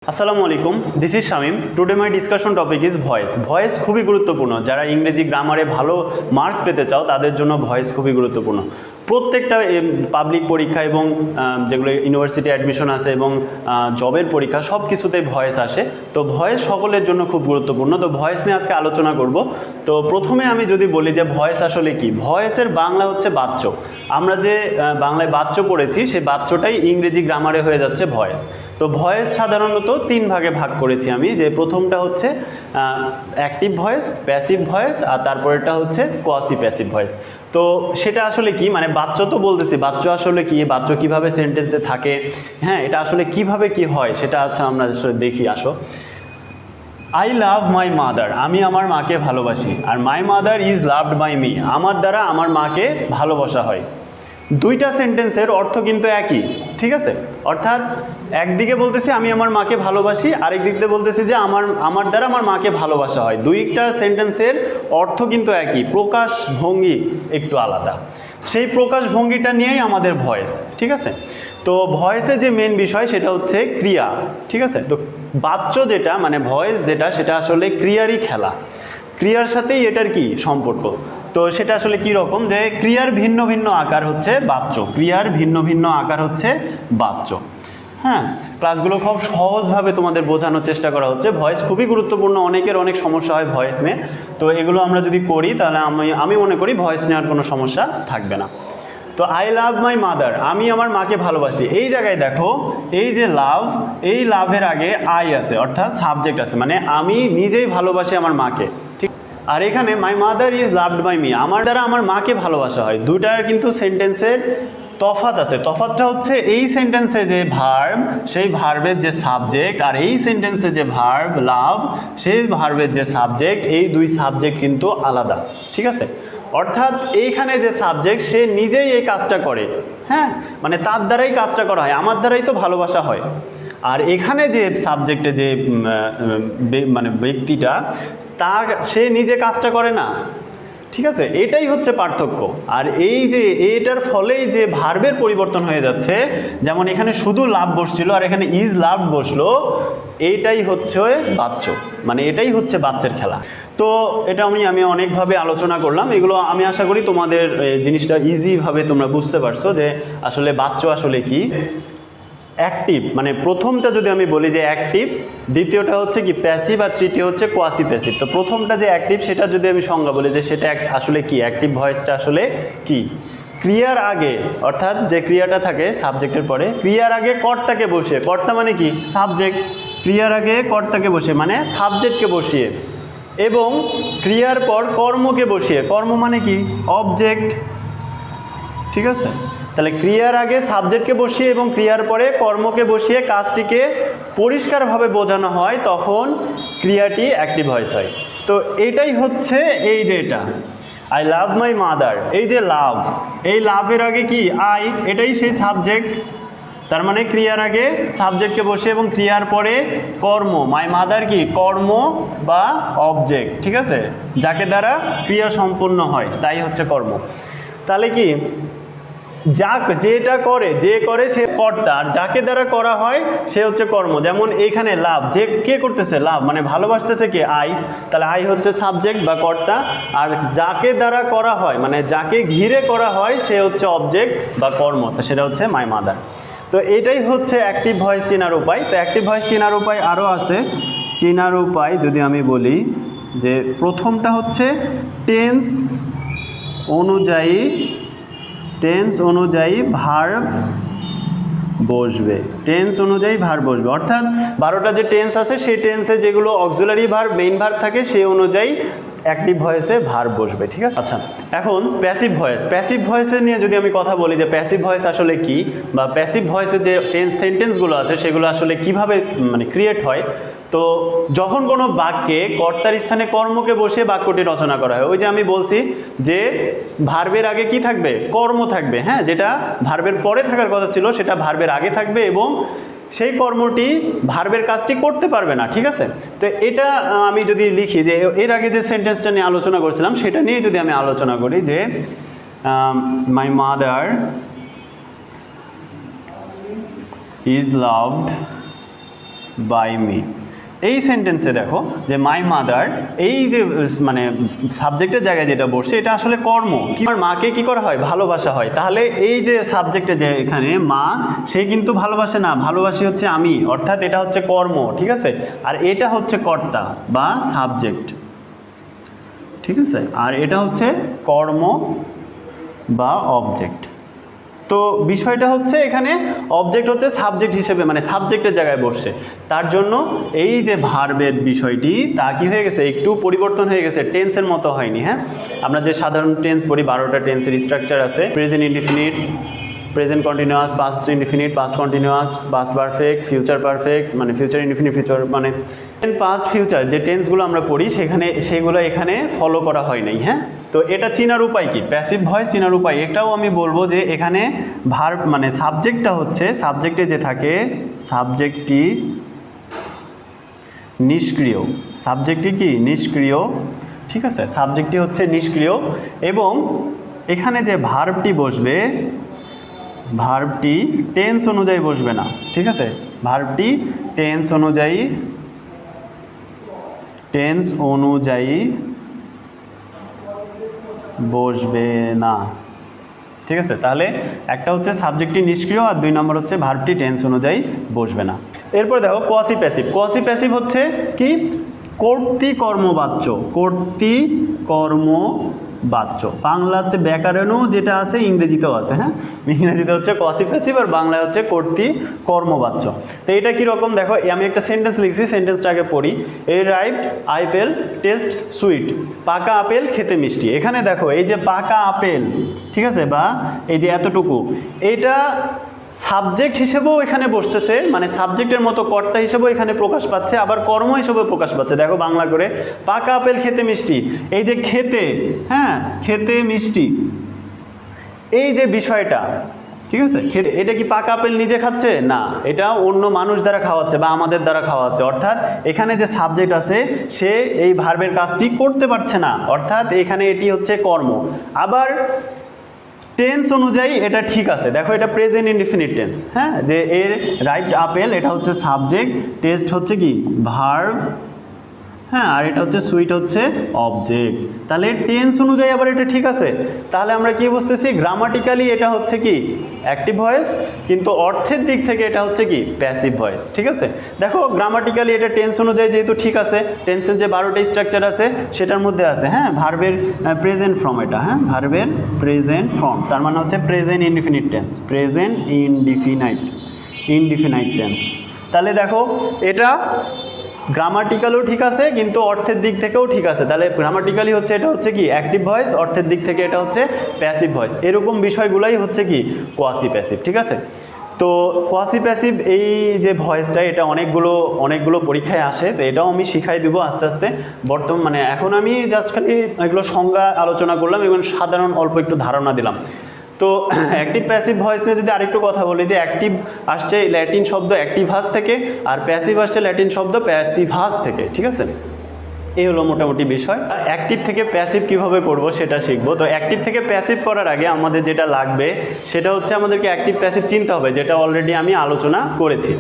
আসসালামু আলাইকুম, this is Shamim. Today my discussion topic is voice. Voice খুবই গুরুত্বপূর্ণ। যারা ইংরেজি গ্রামারে ভালো মার্কস পেতে চাও তাদের জন্য ভয়েস খুবই গুরুত্বপূর্ণ। প্রত্যেকটা পাবলিক পরীক্ষা এবং যেগুলো ইউনিভার্সিটি অ্যাডমিশন আছে এবং জবের পরীক্ষা সব কিছুতেই ভয়েস আসে। তো ভয়েস সকলের জন্য খুব গুরুত্বপূর্ণ। তো ভয়েস নিয়ে আজকে আলোচনা করব। তো প্রথমে আমি যদি বলি যে ভয়েস আসলে কি, ভয়েসের বাংলা হচ্ছে বাচ্য। আমরা যে বাংলায় বাচ্য পড়েছি সেই বাচ্যটাই ইংরেজি গ্রামারে হয়ে যাচ্ছে ভয়েস। তো ভয়েস সাধারণত তিন ভাগে ভাগ করেছি আমি, যে প্রথমটা হচ্ছে অ্যাক্টিভ ভয়েস, প্যাসিভ ভয়েস, আর তারপরেরটা হচ্ছে কোয়াসি প্যাসিভ ভয়েস। তো সেটা আসলে কি, মানে বাচ্য তো বলতেছি, বাচ্য আসলে কি, বাচ্য কিভাবে সেন্টেন্সে থাকে, হ্যাঁ এটা আসলে কিভাবে কি হয় সেটা আচ্ছা আমরা আসলে দেখি। আসো, আই লাভ মাই মাদার, আমি আমার মাকে ভালোবাসি। আর my mother is loved by me, আমার দ্বারা আমার মাকে ভালোবাসা হয়। দুইটা সেন্টেন্সের অর্থ কিন্তু একই, ঠিক আছে? অর্থাৎ একদিকে বলতেছি আমি আমার মাকে ভালোবাসি, আরেক দিক দিয়ে বলতেছি যে আমার দ্বারা আমার মাকে ভালোবাসা হয়। দুইটা সেন্টেন্সের অর্থ কিন্তু একই, প্রকাশ ভঙ্গি একটু আলাদা। সেই প্রকাশ ভঙ্গিটা নিয়েই আমাদের ভয়েস, ঠিক আছে? তো ভয়েসে যে মেন বিষয় সেটা হচ্ছে ক্রিয়া, ঠিক আছে? তো বাচ্য যেটা মানে ভয়েস যেটা, সেটা আসলে ক্রিয়ারই খেলা। ক্রিয়ার সাথেই এটার কি সম্পর্ক। তো সেটা আসলে কি রকম, যে ক্রিয়ার ভিন্ন ভিন্ন আকার হচ্ছে বাচ্য, ক্রিয়ার ভিন্ন ভিন্ন আকার হচ্ছে বাচ্য। হ্যাঁ, ক্লাসগুলো খুব সহজভাবে তোমাদের বোঝানোর চেষ্টা করা হচ্ছে। ভয়েস খুবই গুরুত্বপূর্ণ, অনেকের অনেক সমস্যা হয় ভয়েস নিয়ে। তো এগুলো আমরা যদি করি তাহলে আমি মনে করি ভয়েস নেওয়ার কোনো সমস্যা থাকবে না। তো আই লাভ মাই মাদার, আমি আমার মাকে ভালোবাসি। এই জায়গায় দেখো, এই যে লাভ, এই লাভের আগে আই আছে, অর্থাৎ সাবজেক্ট আছে, মানে আমি নিজেই ভালোবাসি আমার মাকে, ঠিক? আর এখানে my mother is loved by me, আমার দ্বারা আমার মাকে ভালোবাসা হয়। দুইটার কিন্তু সেন্টেন্সের তফাৎ আছে। তফাৎটা হচ্ছে এই সেন্টেন্সে যে ভার্ব, সেই ভার্বের যে সাবজেক্ট, আর এই সেন্টেন্সে যে ভার্ব লাভ, সেই ভার্বের যে সাবজেক্ট, এই দুই সাবজেক্ট কিন্তু আলাদা, ঠিক আছে? অর্থাৎ এইখানে যে সাবজেক্ট সে নিজেই এই কাজটা করে, হ্যাঁ, মানে তার দ্বারাই কাজটা করা হয়, আমার দ্বারাই তো ভালোবাসা হয়। আর এখানে যে সাবজেক্টে যে মানে ব্যক্তিটা, সে নিজে কাজটা করে না, ঠিক আছে? এটাই হচ্ছে পার্থক্য। আর এই যে এটার ফলেই যে ভার্বের পরিবর্তন হয়ে যাচ্ছে, যেমন এখানে শুধু লাভ বসছিল আর এখানে ইজ লাভ বসলো, এইটাই হচ্ছে বাচ্য, মানে এটাই হচ্ছে বাচ্চার খেলা। তো এটা আমি অনেকভাবে আলোচনা করলাম। এগুলো আমি আশা করি তোমাদের জিনিসটা ইজিভাবে তোমরা বুঝতে পারছো যে আসলে বাচ্য আসলে কি। অ্যাক্টিভ মানে প্রথমটা যদি আমি বলি যে অ্যাক্টিভ, দ্বিতীয়টা হচ্ছে কি প্যাসিভ, আর তৃতীয় হচ্ছে কোয়াসি প্যাসিভ। তো প্রথমটা যে অ্যাক্টিভ সেটা যদি আমি সংজ্ঞা বলি যে সেটা আসলে কি, অ্যাক্টিভ ভয়েসটা আসলে কি, ক্রিয়ার আগে, অর্থাৎ যে ক্রিয়াটা থাকে সাবজেক্টের পরে, ক্রিয়ার আগে কর্তাকে বসিয়ে, কর্তা মানে কি সাবজেক্ট, ক্রিয়ার আগে কর্তাকে বসিয়ে মানে সাবজেক্টকে বসিয়ে, এবং ক্রিয়ার পর কর্মকে বসিয়ে, কর্ম মানে কি অবজেক্ট, ঠিক আছে? তাহলে ক্রিয়ার আগে সাবজেক্টকে বসিয়ে এবং ক্রিয়ার পরে কর্মকে বসিয়ে কাজটিকে পরিষ্কারভাবে বোঝানো হয়, তখন ক্রিয়াটি অ্যাক্টিভ ভয়েস হয়। তো এটাই হচ্ছে এই যে এটা আই লাভ মাই মাদার, এই যে লাভ, এই লাভের আগে কি আই, এটাই সেই সাবজেক্ট। তার মানে ক্রিয়ার আগে সাবজেক্টকে বসে এবং ক্রিয়ার পরে কর্ম, মাই মাদার কি কর্ম বা অবজেক্ট, ঠিক আছে? যাকে দ্বারা ক্রিয়া সম্পন্ন হয় তাই হচ্ছে কর্ম। তাহলে কি যেটা করে, যে করে সে কর্তা, আর যাকে দ্বারা করা হয় সে হচ্ছে কর্ম। যেমন এইখানে লাভ, যে কে করতেছে লাভ মানে ভালোবাসতেছে কে আই, তাহলে আই হচ্ছে সাবজেক্ট বা কর্তা, আর যাকে দ্বারা করা হয় মানে যাকে ঘিরে করা হয় সে হচ্ছে অবজেক্ট বা কর্ম, তো সেটা হচ্ছে মাই মাদার। তো এটাই হচ্ছে অ্যাক্টিভ ভয়েস চেনার উপায়। তো অ্যাক্টিভ ভয়েস চেনার উপায় আরও আছে। চেনার উপায় যদি আমি বলি যে প্রথমটা হচ্ছে টেন্স অনুযায়ী ভার্ব বসবে, টেন্স অনুযায়ী ভার্ব বসবে, অর্থাৎ 12টা যে টেন্স আছে সেই টেন্সে যেগুলো অক্সিলারি ভার্ব মেইন ভার্ব থাকে সেই অনুযায়ী অ্যাক্টিভ ভয়েসে ভার্ব বসবে, ঠিক আছে? আচ্ছা, এখন প্যাসিভ ভয়েস, প্যাসিভ ভয়েসে নিয়ে যদি আমি কথা বলি যে প্যাসিভ ভয়েস আসলে কি, বা প্যাসিভ ভয়েসের যে সেন্টেন্সগুলো আছে সেগুলো আসলে কিভাবে মানে ক্রিয়েট হয়। তো যখন কোনো বাক্যে কর্তার স্থানে কর্মকে বসিয়ে বাক্যটি রচনা করা হয়, ওই যে আমি বলছি যে ভার্বের আগে কি থাকবে, কর্ম থাকবে, হ্যাঁ, যেটা ভার্বের পরে থাকার কথা ছিল সেটা ভার্বের আগে থাকবে এবং সেই কর্মটি ভার্বের কাজটি করতে পারবে না, ঠিক আছে? তো এটা আমি যদি লিখি যে এর আগে যে সেন্টেন্সটা নিয়ে আলোচনা করছিলাম সেটা নিয়ে যদি আমি আলোচনা করি যে my mother is loved by me. এই সেন্টেন্সে দেখো যে মাই মাদার, এই যে মানে সাবজেক্টের জায়গায় যেটা বসছে এটা আসলে কর্ম। কি মাকে কি করা হয়? ভালোবাসা হয়। তাহলে এই যে সাবজেক্টে যে এখানে মা, সে কিন্তু ভালোবাসে না, ভালোবাসি হচ্ছে আমি, অর্থাৎ এটা হচ্ছে কর্ম, ঠিক আছে। আর এটা হচ্ছে কর্তা বা সাবজেক্ট, ঠিক আছে। আর এটা হচ্ছে কর্ম বা অবজেক্ট। তো বিষয়টা হচ্ছে এখানে অবজেক্ট হচ্ছে সাবজেক্ট হিসেবে, মানে সাবজেক্টের জায়গায় বসছে। তার জন্য এই যে ভার্বের বিষয়টি তা কি হয়ে গেছে? একটু পরিবর্তন হয়ে গেছে, টেন্সের মতো হয়নি। হ্যাঁ, আমরা যে সাধারণ টেন্স পড়ি 12টা টেন্সের স্ট্রাকচার আছে, present indefinite, present continuous, past indefinite, past continuous, past perfect, future perfect, মানে ফিউচার ইনডিফিনিট, ফিউচার মানে পাস্ট ফিউচার যে টেন্সগুলো আমরা পড়ি সেগুলো এখানে ফলো করা হয় নাই। হ্যাঁ, তো এটা চেনার উপায় কি? প্যাসিভ ভয়েস চেনার উপায় এটাও আমি বলবো যে এখানে ভার্ব মানে সাবজেক্টটা হচ্ছে, সাবজেক্টে যে থাকে সাবজেক্টটি নিষ্ক্রিয়, সাবজেক্টটি কি? নিষ্ক্রিয়, ঠিক আছে। সাবজেক্টটি হচ্ছে নিষ্ক্রিয় এবং এখানে যে ভার্বটি বসবে, ভার্বটি টেন্স অনুযায়ী বসবে না, ঠিক আছে। ভার্বটি টেন্স অনুযায়ী বসবে না, ঠিক আছে। তাহলে একটা হচ্ছে সাবজেক্টটি নিষ্ক্রিয় আর 2 নম্বর হচ্ছে ভার্বটি টেন্স অনুযায়ী বসবে না। এরপর দেখো কোয়াসি প্যাসিভ। কোয়াসি প্যাসিভ হচ্ছে কি? কর্তৃকর্মবাচ্য, কর্তৃকর্মবাচ্য। বাংলাতে ব্যাকরণও যেটা আছে ইংরেজিতেও আছে। হ্যাঁ, ইংরেজিতে হচ্ছে কোয়াসি প্যাসিভ আর বাংলায় হচ্ছে কর্তৃকর্মবাচ্য। তো এটা কীরকম দেখো, আমি একটা সেন্টেন্স লিখছি, সেন্টেন্সটা আগে পড়ি। এই রাইট আইপেল টেস্ট সুইট, পাকা আপেল খেতে মিষ্টি। এখানে দেখো এই যে পাকা আপেল, ঠিক আছে, বা এই যে এতটুকু, এটা সাবজেক্ট হিসেবেও এখানে বসতেছে, মানে সাবজেক্টের মতো কর্তা হিসেবেও এখানে প্রকাশ পাচ্ছে, আবার কর্ম হিসেবেও প্রকাশ পাচ্ছে। দেখো বাংলা করে, পাকা আপেল খেতে মিষ্টি, এই যে খেতে, হ্যাঁ খেতে মিষ্টি, এই যে বিষয়টা, ঠিক আছে। খেতে, এটা কি পাকা আপেল নিজে খাচ্ছে? না, এটা অন্য মানুষ দ্বারা খাওয়াচ্ছে বা আমাদের দ্বারা খাওয়াচ্ছে। অর্থাৎ এখানে যে সাবজেক্ট আছে সে এই ভার্বের কাজটি করতে পারছে না, অর্থাৎ এখানে এটি হচ্ছে কর্ম। আবার টেন্স অনুযায়ী এটা ঠিক আছে। দেখো এটা প্রেজেন্ট ইনডিফিনিট টেন্স, হ্যাঁ, যে এর রাইট আপেল এটা হচ্ছে সাবজেক্ট, টেস্ট হচ্ছে কি? ভার্ব, হ্যাঁ, আর এটা হচ্ছে সুইট হচ্ছে অবজেক্ট। তাহলে টেন্স অনুযায়ী আবার এটা ঠিক আছে। তাহলে আমরা কি বুঝতেছি? গ্রামাটিক্যালি এটা হচ্ছে কি? অ্যাক্টিভ ভয়েস, কিন্তু অর্থের দিক থেকে এটা হচ্ছে কি? প্যাসিভ ভয়েস, ঠিক আছে। দেখো গ্রামাটিক্যালি এটা টেন্স অনুযায়ী যেহেতু ঠিক আছে, টেন্সের যে 12টা স্ট্রাকচার আছে সেটার মধ্যে আছে। হ্যাঁ, ভার্বের প্রেজেন্ট ফর্ম, এটা হ্যাঁ ভার্বের প্রেজেন্ট ফর্ম, তার মানে হচ্ছে present indefinite tense, present indefinite tense. তাহলে দেখো এটা গ্রামাটিক্যালও ঠিক আছে, কিন্তু অর্থের দিক থেকেও ঠিক আছে। তাহলে গ্রামাটিক্যালি হচ্ছে এটা হচ্ছে কি? অ্যাক্টিভ ভয়েস, অর্থের দিক থেকে এটা হচ্ছে প্যাসিভ ভয়েস। এরকম বিষয়গুলাই হচ্ছে কি? কোয়াসি প্যাসিভ, ঠিক আছে। তো কোয়াসি প্যাসিভ এই যে ভয়েসটা, এটা অনেকগুলো পরীক্ষায় আসে, তো এটাও আমি শিখাই দিব আস্তে আস্তে। মানে এখন আমি জাস্ট খালি এগুলো সংজ্ঞা আলোচনা করলাম এবং সাধারণ অল্প একটু ধারণা দিলাম। তো অ্যাক্টিভ প্যাসিভ ভয়েস নিয়ে যদি আরেকটু কথা বলি, যে অ্যাক্টিভ আসছে ল্যাটিন শব্দ অ্যাক্টিভাস থেকে, আর প্যাসিভ আসছে ল্যাটিন শব্দ প্যাসিভাস থেকে, ঠিক আছে। এই হলো মোটামুটি বিষয়। অ্যাক্টিভ থেকে প্যাসিভ কিভাবে করব সেটা শিখবো। তো অ্যাক্টিভ থেকে প্যাসিভ করার আগে আমাদের যেটা লাগবে সেটা হচ্ছে আমাদেরকে অ্যাক্টিভ প্যাসিভ চিনতে হবে, যেটা অলরেডি আমি আলোচনা করেছি।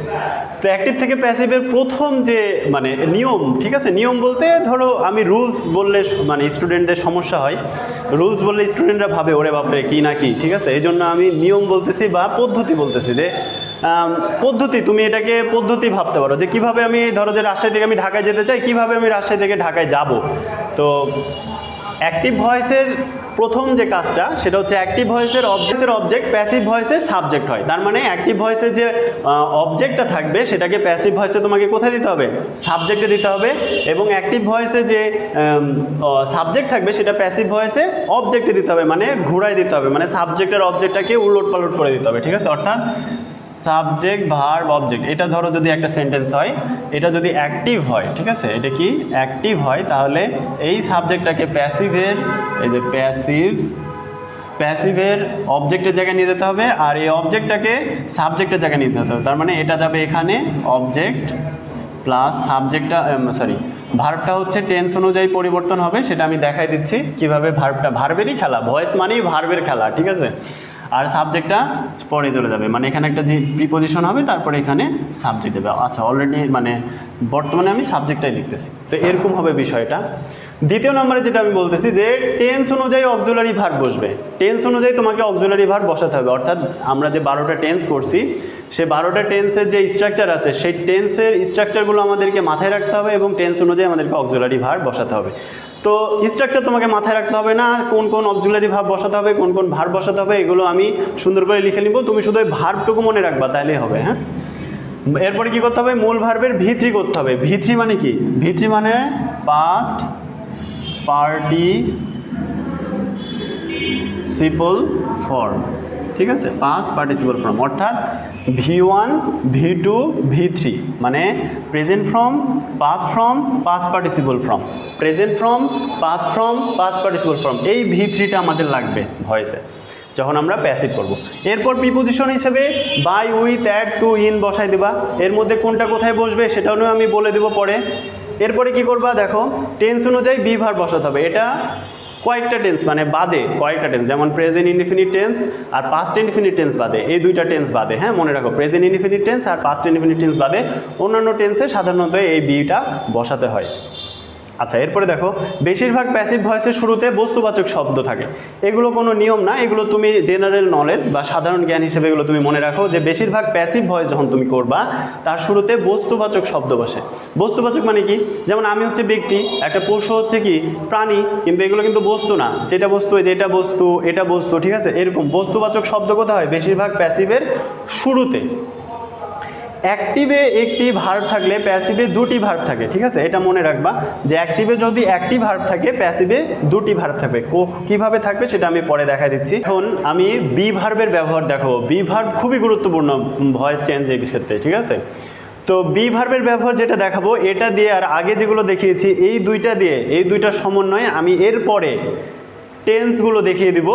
তো অ্যাক্টিভ থেকে প্যাসিভের প্রথম যে মানে নিয়ম, ঠিক আছে, নিয়ম বলতে ধরো আমি রুলস বললে মানে স্টুডেন্টদের সমস্যা হয়, রুলস বললে স্টুডেন্টরা ভাবে ওরে বাপরে কি না কি, ঠিক আছে। এই জন্য আমি নিয়ম বলতেছি বা পদ্ধতি বলতেছি। যে পদ্ধতি, তুমি এটাকে পদ্ধতি ভাবতে পারো, যে কিভাবে আমি ধরো যে রাজশাহী থেকে আমি ঢাকায় যেতে চাই, কিভাবে আমি রাজশাহী থেকে ঢাকায় যাব। তো অ্যাক্টিভ ভয়েসের প্রথম যে কাজটা সেটা হচ্ছে অ্যাক্টিভ ভয়েসের অবজেক্ট প্যাসিভ ভয়েসের সাবজেক্ট হয়। তার মানে অ্যাক্টিভ ভয়েসের যে অবজেক্টটা থাকবে সেটাকে প্যাসিভ ভয়েসে তোমাকে কোথায় দিতে হবে? সাবজেক্টে দিতে হবে। এবং অ্যাক্টিভ ভয়েসে যে সাবজেক্ট থাকবে সেটা প্যাসিভ ভয়েসে অবজেক্টে দিতে হবে, মানে ঘুরাই দিতে হবে, মানে সাবজেক্টের অবজেক্টটাকে উলট পালট করে দিতে হবে, ঠিক আছে। অর্থাৎ সাবজেক্ট ভার্ব অবজেক্ট, এটা ধরো যদি একটা সেন্টেন্স হয়, এটা যদি অ্যাক্টিভ হয়, ঠিক আছে, এটা কি অ্যাক্টিভ হয়, তাহলে এই সাবজেক্টটাকে প্যাসিভের, এই যে প্যাসিভের অবজেক্টের জায়গায় নিয়ে যেতে হবে, আর এই অবজেক্টটাকে সাবজেক্টের জায়গায় নিতে হবে। তার মানে এটা যাবে এখানে অবজেক্ট প্লাস সাবজেক্টটা, ভার্বটা হচ্ছে টেন্স অনুযায়ী পরিবর্তন হবে, সেটা আমি দেখাই দিচ্ছি কিভাবে। ভার্বেরই খেলা, ভয়েস মানেই ভার্বের খেলা, ঠিক আছে। আর সাবজেক্টটা পরে চলে যাবে, মানে এখানে একটা যে প্রিপোজিশন হবে তারপরে এখানে সাবজেক্ট দেবে। আচ্ছা অলরেডি মানে বর্তমানে আমি সাবজেক্টটাই লিখতেছি, তো এরকম হবে বিষয়টা। দ্বিতীয় নম্বরে যেটা আমি বলতেছি যে টেন্স অনুযায়ী অক্সিলারি ভার্ব বসবে। টেন্স অনুযায়ী তোমাকে অক্সিলারি ভার্ব বসাতে হবে, অর্থাৎ আমরা যে 12টা টেন্স করছি সে 12টা টেন্সের যে স্ট্রাকচার আছে সেই টেন্সের স্ট্রাকচারগুলো আমাদেরকে মাথায় রাখতে হবে এবং টেন্স অনুযায়ী আমাদেরকে অক্সিলারি ভার্ব বসাতে হবে। তো স্ট্রাকচার তোমাকে মাথায় রাখতে হবে না, কোন কোন অক্সিলারি ভার্ব বসাতে হবে, কোন কোন ভার্ব বসাতে হবে, এগুলো আমি সুন্দর করে লিখে নিব, তুমি শুধু ওই ভার্বটুকু মনে রাখবা তাহলেই হবে। হ্যাঁ, এরপরে কি করতে হবে, মূল ভার্বের V3 করতে হবে। V3 মানে কি, V3 মানে পাস্ট পার্টিসিপল ফর্ম, ঠিক আছে, পাস্ট পার্টিসিপল ফর্ম, অর্থাৎ V1 V2 V3 মানে present form, past form, past participle form, present form, past form, past participle form, এই V3টা আমাদের লাগবে ভয়েসে যখন আমরা প্যাসিভ করব। এরপর প্রিপোজিশন হিসেবে by, with, at, to, in বসাই দেবা, এর মধ্যে কোনটা কোথায় বসবে সেটাও আমি বলে দেবো পরে। এরপরে কি করবা, দেখো টেন্স অনুযায়ী বি ভার্ব বসাতে হবে। এটা কয়েকটা টেন্স মানে বাদে, কয়েকটা টেন্স যেমন প্রেজেন্ট ইনডিফিনিট টেন্স আর পাস্ট ইনডিফিনিট টেন্স বাদে, এই দুইটা টেন্স বাদে। হ্যাঁ, মনে রাখো প্রেজেন্ট ইনডিফিনিট টেন্স আর পাস্ট ইনডিফিনিট টেন্স বাদে অন্যান্য টেন্সে সাধারণত এই বিটা বসাতে হয়। আচ্ছা, এরপরে দেখো বেশিরভাগ প্যাসিভ ভয়েসের শুরুতে বস্তুবাচক শব্দ থাকে। এগুলো কোনো নিয়ম না, এগুলো তুমি জেনারেল নলেজ বা সাধারণ জ্ঞান হিসেবে এগুলো তুমি মনে রাখো যে বেশিরভাগ প্যাসিভ ভয়েস যখন তুমি করবা তার শুরুতে বস্তুবাচক শব্দ বসে। বস্তুবাচক মানে কি, যেমন আমি হচ্ছে ব্যক্তি, একটা পশু হচ্ছে কি প্রাণী, কিন্তু এগুলো কিন্তু বস্তু না, যেটা বস্তু এটা বস্তু, এটা বস্তু, ঠিক আছে। এরকম বস্তুবাচক শব্দ কোথায় হয়, বেশিরভাগ প্যাসিভের শুরুতে। অ্যাক্টিভে একটি ভার্ব থাকলে প্যাসিভে দুটি ভার্ব থাকে, ঠিক আছে, এটা মনে রাখবা যে অ্যাক্টিভে যদি একটি ভার্ব থাকে প্যাসিভে দুটি ভার্ব থাকবে। কিভাবে থাকবে সেটা আমি পরে দেখা দিচ্ছি। এখন আমি বি ভার্বের ব্যবহার দেখাবো। বি ভার্ব খুবই গুরুত্বপূর্ণ ভয়েস চেঞ্জের ক্ষেত্রে, ঠিক আছে। তো বি ভার্বের ব্যবহার যেটা দেখাবো এটা দিয়ে আর আগে যেগুলো দেখিয়েছি এই দুইটা দিয়ে, এই দুইটার সমন্বয়ে আমি এরপরে টেন্সগুলো দেখিয়ে দিব,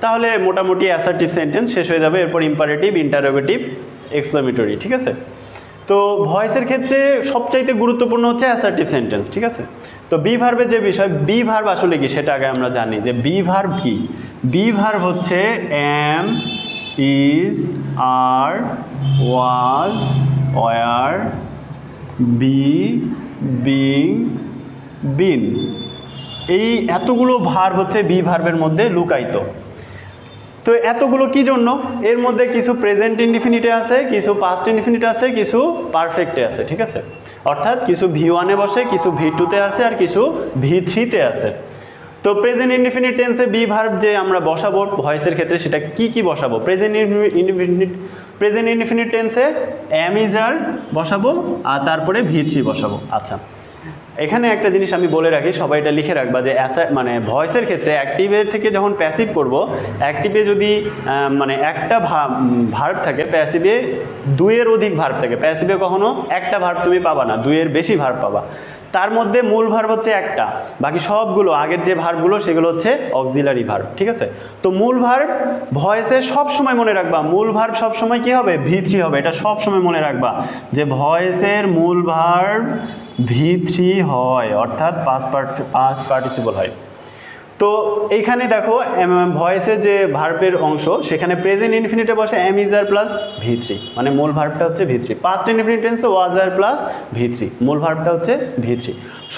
তাহলে মোটামুটি অ্যাসার্টিভ সেন্টেন্স শেষ হয়ে যাবে। এরপর ইম্পারেটিভ, ইন্টারোগেটিভ, এক্সক্লামেটরি, ঠিক আছে। তো ভয়েসের ক্ষেত্রে সবচাইতে গুরুত্বপূর্ণ হচ্ছে অ্যাসার্টিভ সেন্টেন্স, ঠিক আছে। তো বি ভার্বের যে বিষয়, বি ভার্ব আসলে কি সেটা আগে আমরা জানি যে বি ভার্ব কি। বি ভার্ব হচ্ছে am, is, are, was, were, be, being, been, এই এতগুলো ভার্ব হচ্ছে বি ভার্বের মধ্যে লুকায়িত। তো এতগুলো কি জন্য, এর মধ্যে কিছু প্রেজেন্ট ইনডিফিনিটে আছে, কিছু পাস্ট ইনডিফিনিটে আছে, কিছু পারফেক্টে আছে, ঠিক আছে। অর্থাৎ কিছু V1-এ বসে, কিছু V2-তে আছে আর কিছু V3-তে আছে। তো প্রেজেন্ট ইনডিফিনিট টেন্সে বি ভার্ব যে আমরা বসাবো ভয়েসের ক্ষেত্রে সেটা কি বসাবো, প্রেজেন্ট ইনডিফিনিট টেন্সে এম, ইজ, আর বসাবো আর তারপরে V3 বসাবো। আচ্ছা, এখানে একটা জিনিস আমি বলে রাখি, সবাই এটা লিখে রাখবা যে মানে ভয়েসের ক্ষেত্রে অ্যাক্টিভের থেকে যখন প্যাসিভ করব, অ্যাক্টিভে যদি মানে একটা ভার্ব থাকে, প্যাসিভে দুইয়ের অধিক ভার্ব থাকে। প্যাসিভে কখনো একটা ভার্ব তুমি পাবা না, দুইয়ের বেশি ভার্ব পাবা। তার মধ্যে মূল ভার্ব হচ্ছে একটা, বাকি সবগুলো আগের যে ভার্বগুলো সেগুলো হচ্ছে অক্সিলারি ভার্ব, ঠিক আছে। তো মূল ভার্ব ভয়েসে সবসময় মনে রাখবা, মূল ভার্ব সবসময় কি হবে, V3 হবে। এটা সবসময় মনে রাখবা যে ভয়েসের মূল ভার্ব V3 হয়, অর্থাৎ পাস্ট পার্টিসিপল হয়। তো এইখানে দেখো ভয়েসের যে ভার্বের অংশ সেখানে প্রেজেন্ট ইনফিনিটে বসে M, is, are plus V3, মানে মূল ভার্বটা হচ্ছে V3। পাস্ট ইনফিনিট টেন্সে ওয়াজ, আর প্লাস V3, মূল ভার্বটা হচ্ছে V3।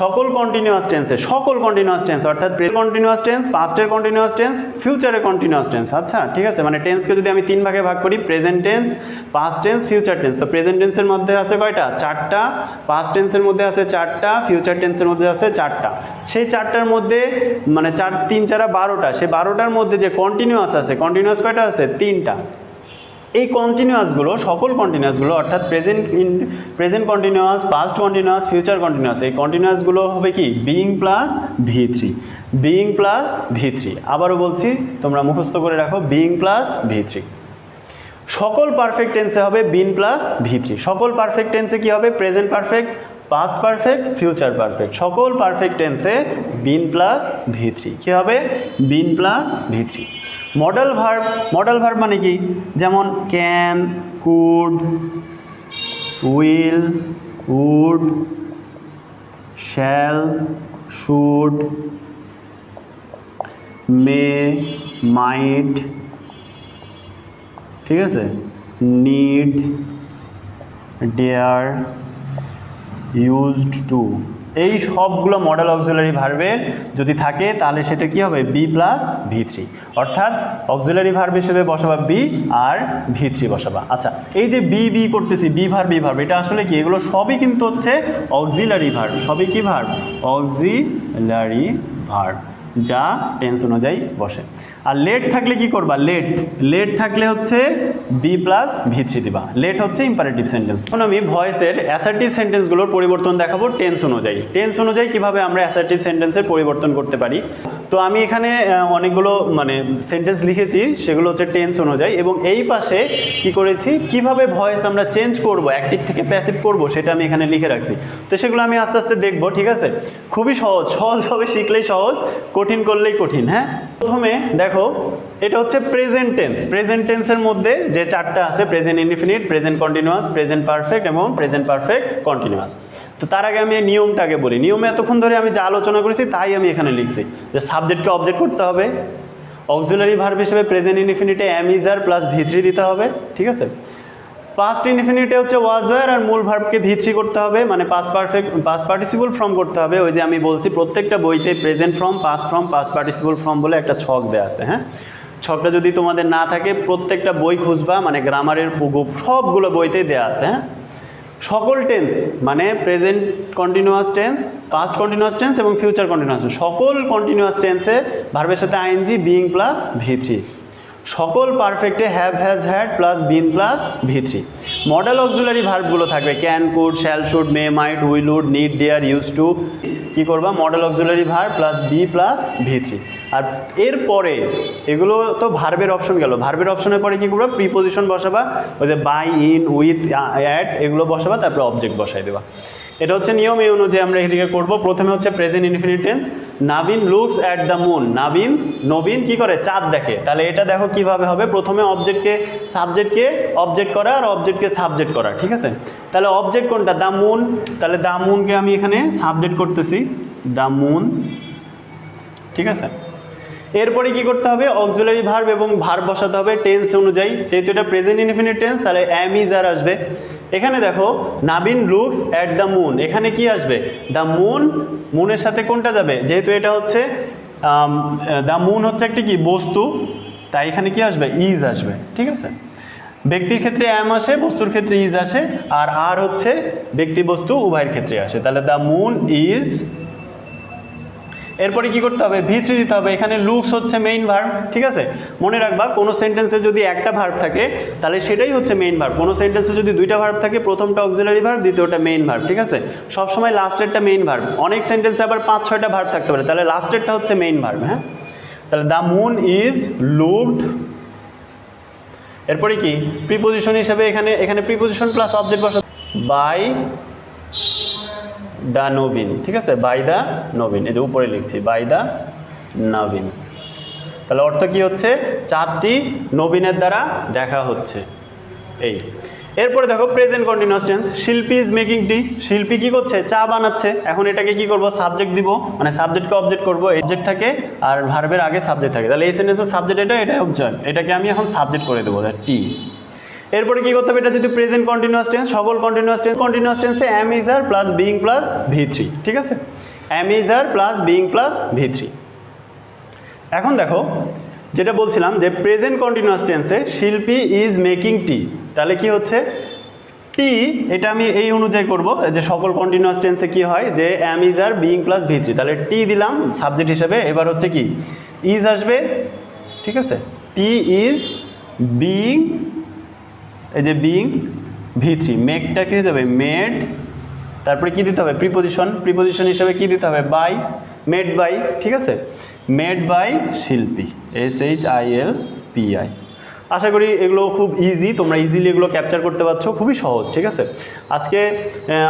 সকল কন্টিনিউয়াস টেন্সে, সকল কন্টিনিউয়াস টেন্স অর্থাৎ প্রেজেন্ট কন্টিনিউয়াস টেন্স, পাস্টের কন্টিনিউয়াস টেন্স, ফিউচারের কন্টিনিউয়াস টেন্স। আচ্ছা, ঠিক আছে, মানে টেন্সকে যদি আমি 3 ভাগে ভাগ করি, present tense, past tense, future tense. তো প্রেজেন্ট টেন্সের মধ্যে আছে কয়টা, 4টা, পাস্ট টেন্সের মধ্যে আছে 4টা, ফিউচার টেন্সের মধ্যে আছে 4টা। সেই 4টার মধ্যে মানে 4 3 4 12টা, সেই 12টার মধ্যে যে কন্টিনিউয়াস আছে, কন্টিনিউয়াস কয়টা আছে, 3টা। এই কন্টিনিউয়াসগুলো, সকল কন্টিনিউয়াসগুলো অর্থাৎ present continuous, past continuous, future continuous, এই কন্টিনিউয়াসগুলো হবে কি being plus V3, being plus V3। আবারও বলছি, তোমরা মুখস্থ করে রাখো, বিইং প্লাস V3। সকল পারফেক্ট টেন্সে হবে বিন প্লাস V3। সকল পারফেক্ট টেন্সে কি হবে, present perfect, past perfect, future perfect. সকল পারফেক্ট টেন্সে বিন প্লাস V3 কি হবে, বিন প্লাস V3। মডেল ভার্ব মানে কি, যেমন can, could, will, would, shall, should, may, might, ঠিক আছে, নিড, ডেয়ার, ইউজড টু, এই সবগুলো মডেল অক্সিলারি ভার্বের যদি থাকে তাহলে সেটা কি হবে বি প্লাস V3, অর্থাৎ অক্সিলারি ভার্ব হিসেবে বসাবা বি আর V3 বসাবা। আচ্ছা, এই যে বি বি করতেছি, বি ভার্ব এটা আসলে কি, এগুলো সবই কিন্তু হচ্ছে অক্সিলারি ভার্ব, সবই কি ভার্ব, অক্সিলারি ভার্ব, যা টেন্স অনুযায়ী বসে। আর লেট থাকলে কি করবা, লেট থাকলে হচ্ছে বি প্লাস V3 দিবা। লেট হচ্ছে ইম্পারেটিভ সেন্টেন্স। এখন আমি ভয়েসের অ্যাসার্টিভ সেন্টেন্সগুলোর পরিবর্তন দেখাবো টেন্স অনুযায়ী কিভাবে আমরা অ্যাসার্টিভ সেন্টেন্সের পরিবর্তন করতে পারি। তো আমি এখানে অনেকগুলো সেন্টেন্স লিখেছি, সেগুলো হচ্ছে টেন্স অনুযায়ী, এবং এই পাশে কি করেছি, কিভাবে ভয়েস আমরা চেঞ্জ করব, অ্যাক্টিভ থেকে প্যাসিভ করব, সেটা আমি এখানে লিখে রাখছি। তো সেগুলো আমি আস্তে আস্তে দেখবো, ঠিক আছে। খুবই সহজভাবে শিখলেই সহজ, কঠিন করলেই কঠিন। হ্যাঁ, প্রথমে দেখো, এটা হচ্ছে প্রেজেন্ট টেন্সের মধ্যে যে চারটা আছে, present indefinite, present continuous, present perfect এবং প্রেজেন্ট পারফেক্ট কন্টিনিউয়াস। তো তার আগে আমি নিয়মটাকে বলি। নিয়মে এতক্ষণ ধরে আমি যা আলোচনা করেছি তাই আমি এখানে লিখছি, যে সাবজেক্টকে অবজেক্ট করতে হবে, অক্সিলারি ভার্ব হিসেবে প্রেজেন্ট ইনডিফিনিটে am is are plus V3 দিতে হবে, ঠিক আছে। পাস্ট ইনডিফিনিটে হচ্ছে ওয়াজ ওয়্যার আর মূল ভার্বকে V3 করতে হবে, মানে পাস্ট পার্টিসিপল ফর্ম করতে হবে। ওই যে আমি বলছি প্রত্যেকটা বইতে present form, past participle form বলে একটা ছক দেওয়া আছে। হ্যাঁ, ছকটা যদি তোমাদের না থাকে প্রত্যেকটা বই খুঁজবা, মানে গ্রামারের সবগুলো বইতেই দেওয়া আছে। হ্যাঁ, সকল টেন্স মানে present continuous tense, past continuous tense এবং ফিউচার কন্টিনিউয়াস টেন্স, সকল কন্টিনিউয়াস টেন্সে ভার্বের সাথে আইএনজি বিইং প্লাস V3, সকল পারফেক্টে have, has, had plus been plus V3। Model auxiliary ভার্বগুলো থাকবে can, could, shall, should, may, might, will, would, need, dare, use to. কী করবা, model auxiliary verb plus be plus V3। আর এরপরে এগুলো তো ভার্বের অপশন গেল, ভার্বের অপশনের পরে কী করবা, প্রিপোজিশন বসাবা, ওই যে বাই, ইন, উইথ, অ্যাট এগুলো বসাবা, তারপরে অবজেক্ট বসাই দেবা। এটা হচ্ছে নিয়ম, এই অনুযায়ী আমরা এদিকে করব। প্রথমে হচ্ছে present infinite tense, Nabin looks at the moon. Nabin কি করে, চাঁদ দেখে। তাহলে এটা দেখো কিভাবে হবে, প্রথমে সাবজেক্টকে অবজেক্ট করা আর অবজেক্টকে সাবজেক্ট করা, ঠিক আছে। তাহলে অবজেক্ট কোনটা, দ্য মুন, তাহলে দ্য মুনকে আমি এখানে সাবজেক্ট করতেছি, দ্য মুন, ঠিক আছে। এরপরে কি করতে হবে, অক্সিলারি ভার্ব এবং ভার্ব বসাতে হবে টেন্স অনুযায়ী। যেহেতু এটা প্রেজেন্ট ইনফিনিট টেন্স, তাহলে অ্যাম ইজ আর আসবে। এখানে দেখো নাবিন লুকস অ্যাট দ্য মুন, এখানে কি আসবে, দ্য মুন, মুনের সাথে কোনটা যাবে, যেহেতু এটা হচ্ছে দ্য মুন হচ্ছে একটি কি বস্তু, তাই এখানে কি আসবে, ইজ আসবে, ঠিক আছে। ব্যক্তির ক্ষেত্রে অ্যাম আসে, বস্তুর ক্ষেত্রে ইজ আসে, আর হচ্ছে ব্যক্তি বস্তু উভয়ের ক্ষেত্রে আসে। তাহলে দ্য মুন ইজ, এরপরে কি করতে হবে, V3 দিতে হবে। এখানে লুকস হচ্ছে মেইন ভার্ব, ঠিক আছে। মনে রাখবা কোনো সেন্টেন্সে যদি একটা ভার্ব থাকে তাহলে সেটাই হচ্ছে মেইন ভার্ব। কোনো সেন্টেন্সে যদি দুইটা ভার্ব থাকে, প্রথমটা অক্সিলারি ভার্ব, দ্বিতীয়টা মেইন ভার্ব, ঠিক আছে। সবসময় লাস্টেরটা মেইন ভার্ব। অনেক সেন্টেন্সে আবার 5-6টা ভার্ব থাকতে পারে, তাহলে লাস্টেরটা হচ্ছে মেইন ভার্ব। হ্যাঁ, তাহলে দ্য মুন ইজ লুকড। এরপরে কি প্রিপোজিশন হিসেবে এখানে প্রিপোজিশন প্লাস অবজেক্ট বসা, বাই দ্য নবীন, ঠিক আছে, বাই দ্য নবীন, এই যে উপরে লিখছি বাই দ্য নবীন। তাহলে অর্থ কি হচ্ছে, চাঁদটি নবীনের দ্বারা দেখা হচ্ছে। এই এরপরে দেখো প্রেজেন্ট কন্টিনিউয়াস টেন্স, শিল্পী ইজ মেকিং টি, শিল্পী কি করছে, চা বানাচ্ছে। এখন এটাকে কি করব, সাবজেক্ট দিব, মানে সাবজেক্টকে অবজেক্ট করব, অবজেক্ট থাকে আর ভার্বের আগে সাবজেক্ট থাকে। তাহলে এই সেন্টেন্সের সাবজেক্ট এটা অবজেক্ট, এটাকে আমি এখন সাবজেক্ট করে দেবো টি। এরপরে কি করতে হবে, এটা যদি প্রেজেন্ট কন্টিনিউয়াস টেন্স, সকল কন্টিনিউয়াস টেন্সে am is are plus being plus V3, ঠিক আছে, am is are plus being plus V3। এখন দেখো যেটা বলছিলাম যে প্রেজেন্ট কন্টিনিউয়াস টেন্সে শিল্পী ইজ মেকিং টি, তাহলে কি হচ্ছে টি, এটা আমি এই অনুযায়ী করব যে সকল কন্টিনিউয়াস টেন্সে কি হয় যে am is are being plus V3, তাহলে টি দিলাম সাবজেক্ট হিসেবে। এবার হচ্ছে কি ইজ আসবে, ঠিক আছে, টি ইজ বিইং, এই যে বিইং V3, মেকটা কি হয়ে যাবে মেড, তারপরে কি দিতে হবে প্রিপোজিশন হিসেবে কি দিতে হবে বাই, মেড বাই, ঠিক আছে, মেড বাই শিল্পী, SHILPI। আশা করি এগুলো খুব ইজি, তোমরা ইজিলি এগুলো ক্যাপচার করতে পারছো, খুবই সহজ, ঠিক আছে। আজকে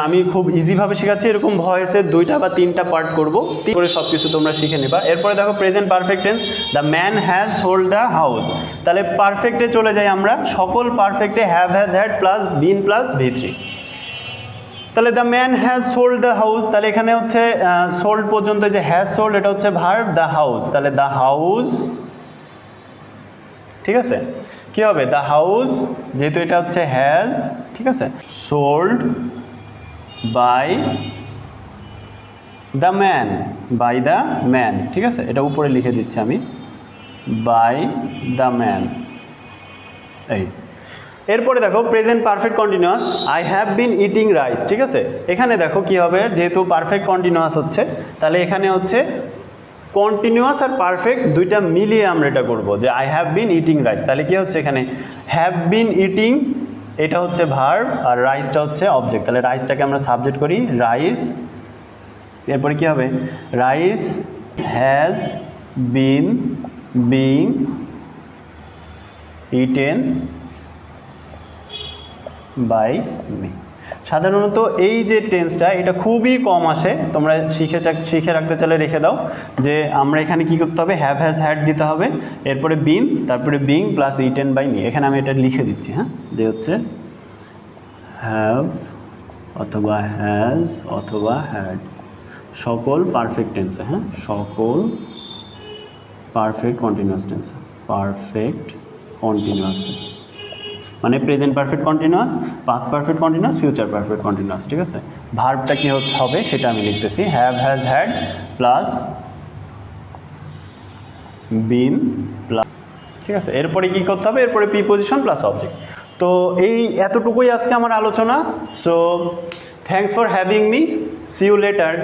আমি খুব ইজিভাবে শেখাচ্ছি, এরকম ভয়েসের 2টা বা 3টা পার্ট করবো, করে সব কিছু তোমরা শিখে নেবা। এরপরে দেখো present perfect tense, the man has sold the house. তাহলে পারফেক্টে চলে যাই আমরা, সকল পারফেক্টে have, has, had plus been plus V3। তাহলে the man has sold the house, তাহলে এখানে হচ্ছে সোল্ড পর্যন্ত, যে হ্যাজ সোল্ড এটা হচ্ছে ভার্ব, দ্য হাউস, তাহলে দ্য হাউস, ঠিক আছে। কি হবে? দ্য হাউস, যেহেতু এটা হচ্ছে হ্যাজ, ঠিক আছে, sold by the man, by the man, ঠিক আছে, এটা উপরে লিখে দিচ্ছি আমি, বাই দ্য ম্যান। এই এরপরে দেখো present perfect continuous, I have been eating rice, ঠিক আছে। এখানে দেখো কি হবে, যেহেতু পারফেক্ট কন্টিনিউয়াস হচ্ছে, তাহলে এখানে হচ্ছে কন্টিনিউয়াস আর পারফেক্ট দুইটা মিলিয়ে আমরা এটা করবো, যে I have been eating rice. তাহলে কি হচ্ছে এখানে, হ্যাভ বিন ইটিং এটা হচ্ছে ভার্ব আর রাইসটা হচ্ছে অবজেক্ট। তাহলে রাইসটাকে আমরা সাবজেক্ট করি, রাইস। এরপরে কি হবে, rice has been being eaten by me. সাধারণত এই যে টেন্সটা এটা খুবই কম আসে, তোমরা শিখে রাখতে চাইলে রেখে দাও, যে আমরা এখানে কি করতে হবে, হ্যাভ হ্যাজ হ্যাড দিতে হবে, এরপরে বিন, তারপরে being plus eaten by me. এখানে আমি এটা লিখে দিচ্ছি, হ্যাঁ, যে হচ্ছে হ্যাভ অথবা হ্যাজ অথবা হ্যাড, সকল পারফেক্ট টেন্সে, হ্যাঁ, সকল পারফেক্ট কন্টিনিউয়াস টেন্সে, পারফেক্ট কন্টিনিউয়াসে, মানে present perfect continuous, past perfect continuous, future perfect continuous, ঠিক আছে। ভার্বটা কী হবে সেটা আমি লিখতেছি, have has had plus been plus, ঠিক আছে। এরপরে কী করতে হবে, এরপরে প্রিপোজিশন প্লাস অবজেক্ট। তো এই এতটুকুই আজকে আমার আলোচনা। So thanks for having me, see you letter.